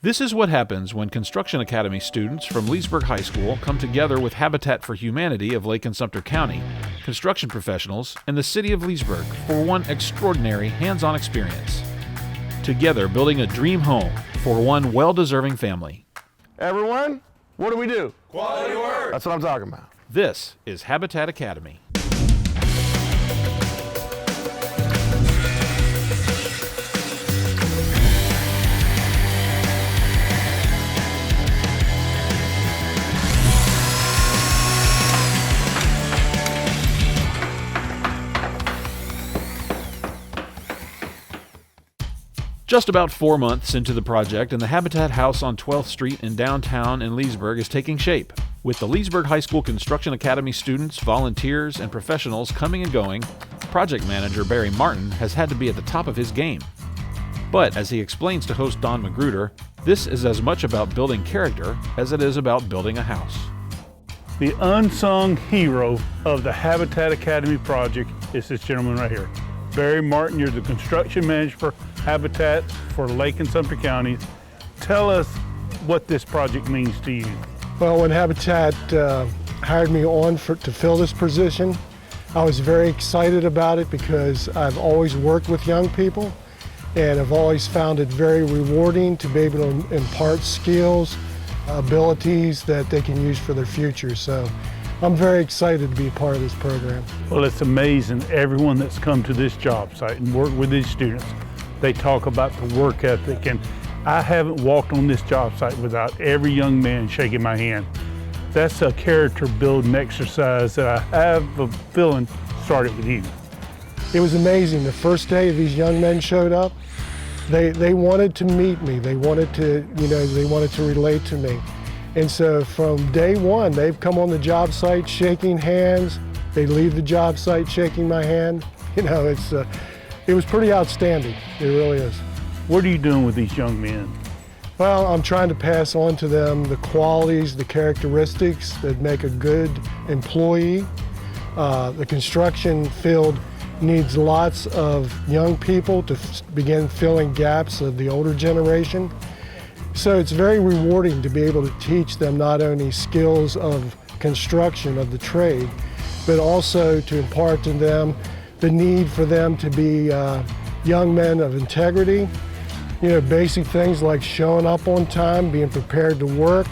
This is what happens when Construction Academy students from Leesburg High School come together with Habitat for Humanity of Lake and Sumter County, construction professionals, and the city of Leesburg for one extraordinary hands-on experience. Together building a dream home for one well-deserving family. Everyone, what do we do? Quality work! That's what I'm talking about. This is Habitat Academy. Just about 4 months into the project, and the Habitat House on 12th Street in downtown in Leesburg is taking shape. With the Leesburg High School Construction Academy students, volunteers, and professionals coming and going, project manager Barry Martin has had to be at the top of his game. But as he explains to host Don Magruder, this is as much about building character as it is about building a house. The unsung hero of the Habitat Academy project is this gentleman right here. Barry Martin, you're the construction manager for Habitat for Lake and Sumter counties. Tell us what this project means to you. Well, when Habitat hired me on to fill this position, I was very excited about it because I've always worked with young people and I've always found it very rewarding to be able to impart skills, abilities that they can use for their future. So I'm very excited to be a part of this program. Well, it's amazing, everyone that's come to this job site and worked with these students, they talk about the work ethic, and I haven't walked on this job site without every young man shaking my hand. That's a character building exercise that I have a feeling started with you. It was amazing. The first day these young men showed up, they wanted to meet me. They wanted to, they wanted to relate to me. And so from day one, they've come on the job site shaking hands. They leave the job site shaking my hand. It was pretty outstanding. It really is. What are you doing with these young men? Well, I'm trying to pass on to them the qualities, the characteristics that make a good employee. The construction field needs lots of young people to begin filling gaps of the older generation. So it's very rewarding to be able to teach them not only skills of construction, of the trade, but also to impart to them the need for them to be young men of integrity, basic things like showing up on time, being prepared to work,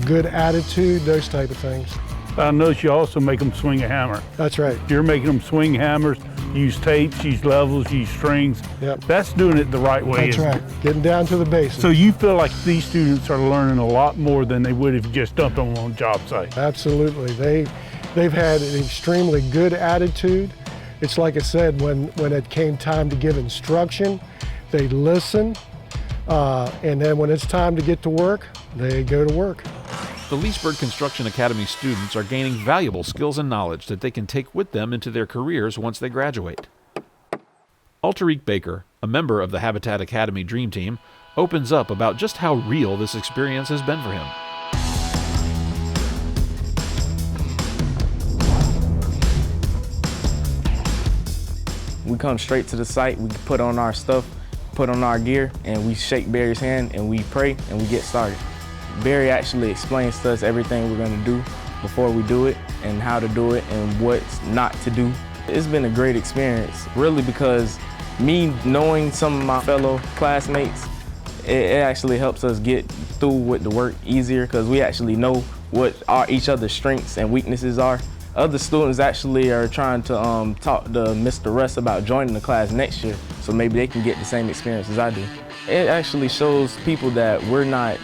good attitude, those type of things. I notice you also make them swing a hammer. That's right. You're making them swing hammers, use tapes, use levels, use strings. Yep. That's doing it the right way. That's right. Getting down to the basics. So you feel like these students are learning a lot more than they would if you just dumped them on a job site? Absolutely. They've had an extremely good attitude. It's like I said, when it came time to give instruction, they listen, and then when it's time to get to work, they go to work. The Leesburg Construction Academy students are gaining valuable skills and knowledge that they can take with them into their careers once they graduate. Altarique Baker, a member of the Habitat Academy Dream Team, opens up about just how real this experience has been for him. We come straight to the site, we put on our stuff, put on our gear, and we shake Barry's hand and we pray and we get started. Barry actually explains to us everything we're gonna do before we do it and how to do it and what's not to do. It's been a great experience, really, because me knowing some of my fellow classmates, it actually helps us get through with the work easier because we actually know what each other's strengths and weaknesses are. Other students actually are trying to talk to Mr. Russ about joining the class next year, so maybe they can get the same experience as I do. It actually shows people that we're not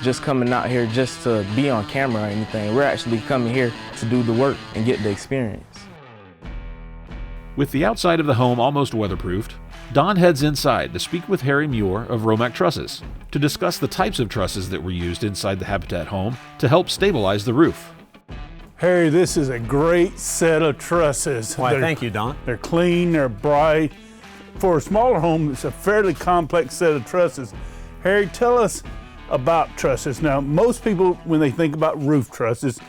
just coming out here just to be on camera or anything. We're actually coming here to do the work and get the experience. With the outside of the home almost weatherproofed, Don heads inside to speak with Harry Muir of Romac Trusses to discuss the types of trusses that were used inside the Habitat home to help stabilize the roof. Harry, this is a great set of trusses. Why, thank you, Don. They're clean, they're bright. For a smaller home, it's a fairly complex set of trusses. Harry, tell us about trusses. Now, most people, when they think about roof trusses,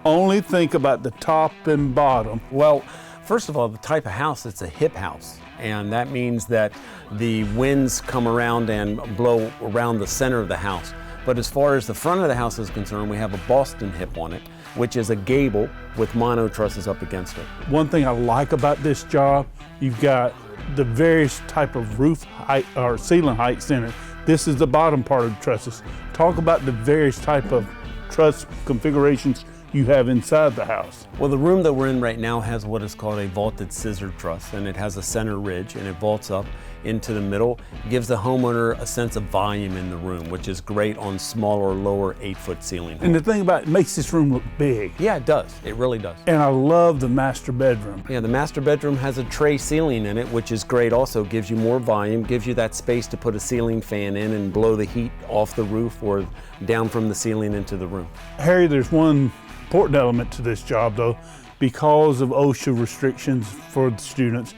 only think about the top and bottom. Well, first of all, the type of house, it's a hip house. and that means that the winds come around and blow around the center of the house. But as far as the front of the house is concerned, we have a Boston hip on it, which is a gable with mono trusses up against it. One thing I like about this job, you've got the various type of roof height or ceiling heights in it. This is the bottom part of the trusses. Talk about the various type of truss configurations you have inside the house. Well, the room that we're in right now has what is called a vaulted scissor truss, and it has a center ridge and it vaults up into the middle. It gives the homeowner a sense of volume in the room, which is great on smaller, lower 8-foot ceilings. And the thing about it makes this room look big. Yeah, it does. It really does. And I love the master bedroom. Yeah, the master bedroom has a tray ceiling in it, which is great also. Gives you more volume, gives you that space to put a ceiling fan in and blow the heat off the roof or down from the ceiling into the room. Harry, there's one important element to this job though. Because of OSHA restrictions for the students,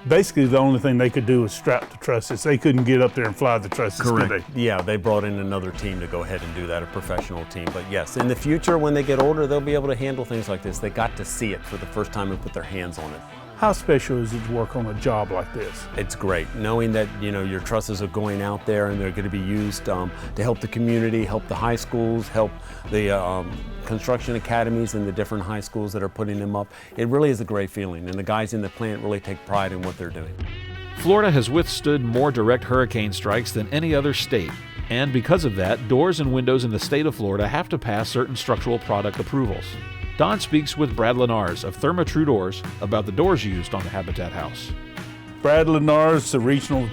basically the only thing they could do was strap the trusses. They couldn't get up there and fly the trusses, could they? Yeah, they brought in another team to go ahead and do that, a professional team. But yes, in the future, when they get older, they'll be able to handle things like this. They got to see it for the first time and put their hands on it. How special is it to work on a job like this? It's great, knowing that your trusses are going out there and they're going to be used to help the community, help the high schools, help the construction academies and the different high schools that are putting them up. It really is a great feeling, and the guys in the plant really take pride in what they're doing. Florida has withstood more direct hurricane strikes than any other state, and because of that, doors and windows in the state of Florida have to pass certain structural product approvals. Don speaks with Brad Lenars of Therma-Tru Doors about the doors used on the Habitat House. Brad Lenars, the regional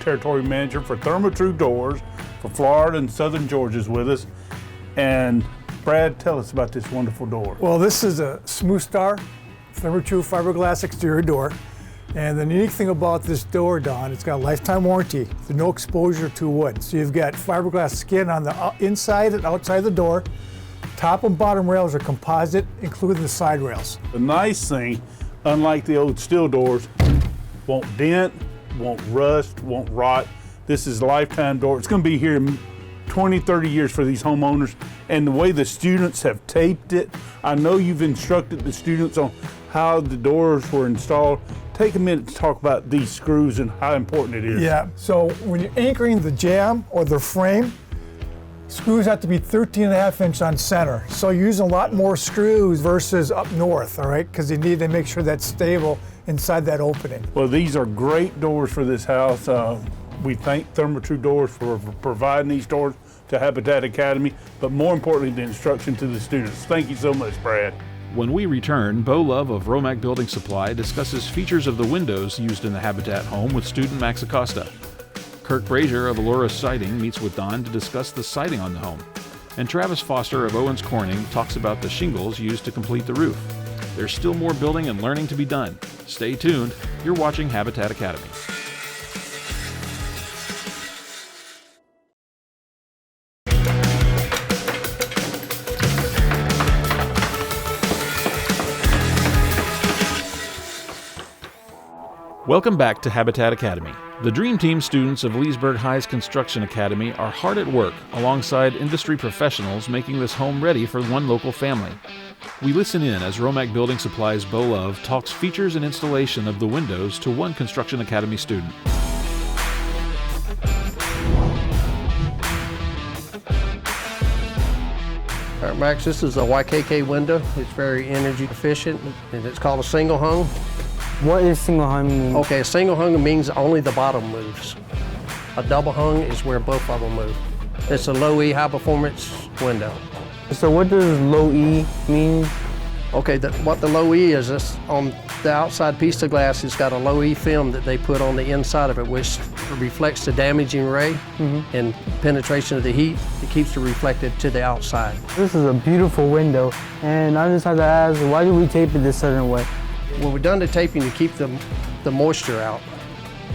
territory manager for Therma-Tru Doors for Florida and Southern Georgia, is with us. And Brad, tell us about this wonderful door. Well, this is a Smooth Star Therma-Tru fiberglass exterior door. And the unique thing about this door, Don, it's got a lifetime warranty. There's no exposure to wood. So you've got fiberglass skin on the inside and outside the door. Top and bottom rails are composite, including the side rails. The nice thing, unlike the old steel doors, won't dent, won't rust, won't rot. This is a lifetime door. It's going to be here 20, 30 years for these homeowners. And the way the students have taped it, I know you've instructed the students on how the doors were installed. Take a minute to talk about these screws and how important it is. Yeah, so when you're anchoring the jamb or the frame, screws have to be 13.5 inch on center. So you're using a lot more screws versus up north, all right? Because you need to make sure that's stable inside that opening. Well, these are great doors for this house. We thank Therma-Tru Doors for providing these doors to Habitat Academy, but more importantly, the instruction to the students. Thank you so much, Brad. When we return, Bo Love of Romac Building Supply discusses features of the windows used in the Habitat home with student Max Acosta. Kirk Brazier of Allura Siding meets with Don to discuss the siding on the home. And Travis Foster of Owens Corning talks about the shingles used to complete the roof. There's still more building and learning to be done. Stay tuned. You're watching Habitat Academy. Welcome back to Habitat Academy. The Dream Team students of Leesburg High's Construction Academy are hard at work alongside industry professionals making this home ready for one local family. We listen in as Romac Building Supply's Bo Love talks features and installation of the windows to one Construction Academy student. All right, Max, this is a YKK window. It's very energy efficient, and it's called a single hung. What is single hung mean? Okay, a single hung means only the bottom moves. A double hung is where both of them move. It's a low E, high performance window. So what does low E mean? Okay, what the low E is on the outside piece of glass, it's got a low E film that they put on the inside of it, which reflects the damaging ray and penetration of the heat. It keeps it reflected to the outside. This is a beautiful window, and I just have to ask, why do we tape it this certain way? Well, we've done the taping to keep the moisture out.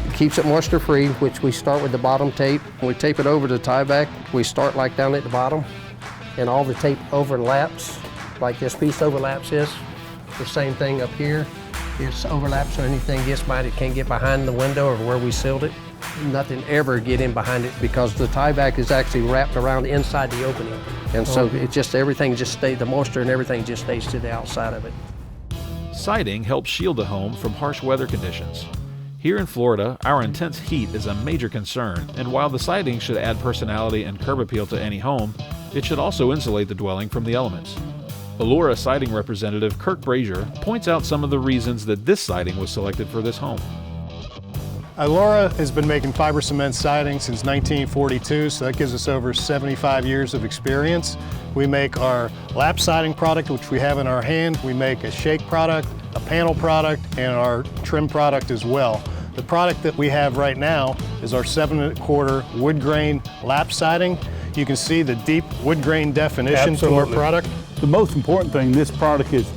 It keeps it moisture free, which we start with the bottom tape. When we tape it over to the tie back, we start like down at the bottom, and all the tape overlaps, like this piece overlaps this. The same thing up here. It overlaps, so anything gets by it can't get behind the window or where we sealed it. Nothing ever get in behind it because the tie back is actually wrapped around inside the opening. And so it just, everything just stays, the moisture and everything just stays to the outside of it. Siding helps shield the home from harsh weather conditions. Here in Florida, our intense heat is a major concern, and while the siding should add personality and curb appeal to any home, it should also insulate the dwelling from the elements. Allura siding representative Kirk Brazier points out some of the reasons that this siding was selected for this home. Allura has been making fiber cement siding since 1942, so that gives us over 75 years of experience. We make our lap siding product, which we have in our hand. We make a shake product, a panel product, and our trim product as well. The product that we have right now is our 7 1/4 wood grain lap siding. You can see the deep wood grain definition to our product. The most important thing, this product is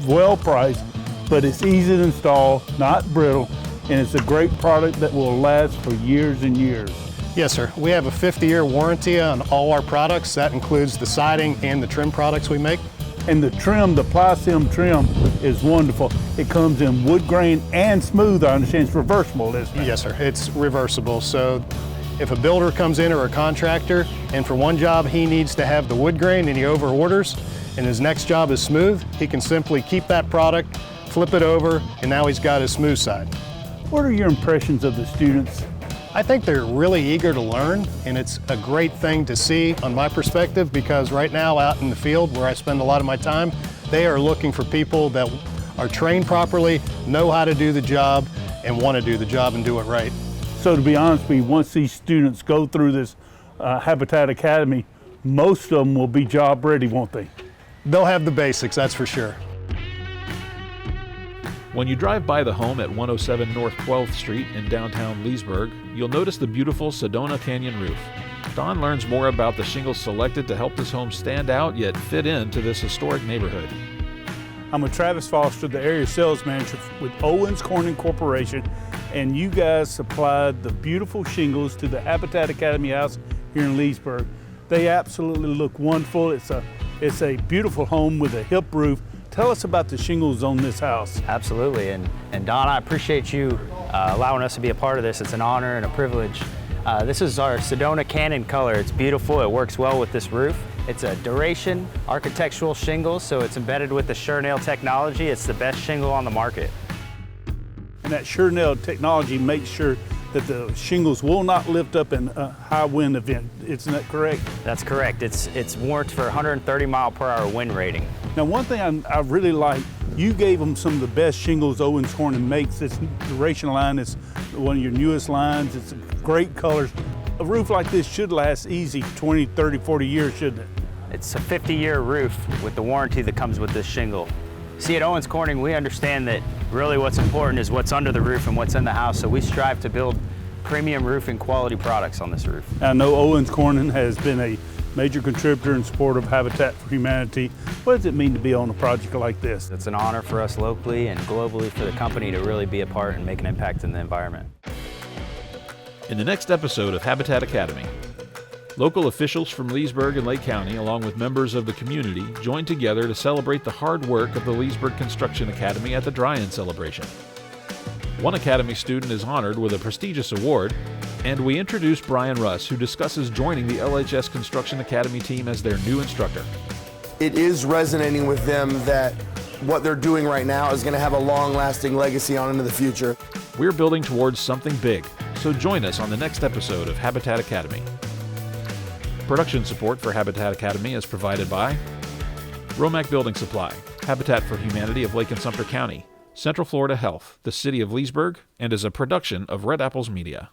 well priced, but it's easy to install, not brittle, and it's a great product that will last for years and years. Yes, sir. We have a 50-year warranty on all our products. That includes the siding and the trim products we make. And the trim, the Plysim trim, is wonderful. It comes in wood grain and smooth. I understand it's reversible, isn't it? Yes, sir. It's reversible. So if a builder comes in or a contractor, and for one job he needs to have the wood grain and he over orders, and his next job is smooth, he can simply keep that product, flip it over, and now he's got his smooth side. What are your impressions of the students? I think they're really eager to learn, and it's a great thing to see on my perspective, because right now out in the field where I spend a lot of my time, they are looking for people that are trained properly, know how to do the job, and want to do the job and do it right. So to be honest with you, once these students go through this Habitat Academy, most of them will be job ready, won't they? They'll have the basics, that's for sure. When you drive by the home at 107 North 12th Street in downtown Leesburg, you'll notice the beautiful Sedona Canyon roof. Don learns more about the shingles selected to help this home stand out yet fit into this historic neighborhood. I'm with Travis Foster, the area sales manager with Owens Corning Corporation, and you guys supplied the beautiful shingles to the Habitat Academy house here in Leesburg. They absolutely look wonderful. It's a beautiful home with a hip roof. Tell us about the shingles on this house. Absolutely, and Don, I appreciate you allowing us to be a part of this. It's an honor and a privilege. This is our Sedona Canyon color. It's beautiful, it works well with this roof. It's a duration architectural shingle, so it's embedded with the SureNail technology. It's the best shingle on the market. And that SureNail technology makes sure that the shingles will not lift up in a high wind event. Isn't that correct? That's correct. It's warranted for 130 mile per hour wind rating. Now, one thing I really like, you gave them some of the best shingles Owens Corning makes. This duration line is one of your newest lines. It's great colors. A roof like this should last easy 20, 30, 40 years, shouldn't it? It's a 50-year roof with the warranty that comes with this shingle. See, at Owens Corning, we understand that really what's important is what's under the roof and what's in the house, so we strive to build premium roofing quality products on this roof. I know Owens Corning has been a major contributor in support of Habitat for Humanity. What does it mean to be on a project like this? It's an honor for us locally and globally for the company to really be a part and make an impact in the environment. In the next episode of Habitat Academy, local officials from Leesburg and Lake County, along with members of the community, joined together to celebrate the hard work of the Leesburg Construction Academy at the Dry-In celebration. One Academy student is honored with a prestigious award, and we introduce Brian Russ, who discusses joining the LHS Construction Academy team as their new instructor. It is resonating with them that what they're doing right now is going to have a long-lasting legacy on into the future. We're building towards something big, so join us on the next episode of Habitat Academy. Production support for Habitat Academy is provided by Romac Building Supply, Habitat for Humanity of Lake and Sumter County, Central Florida Health, the City of Leesburg, and is a production of Red Apples Media.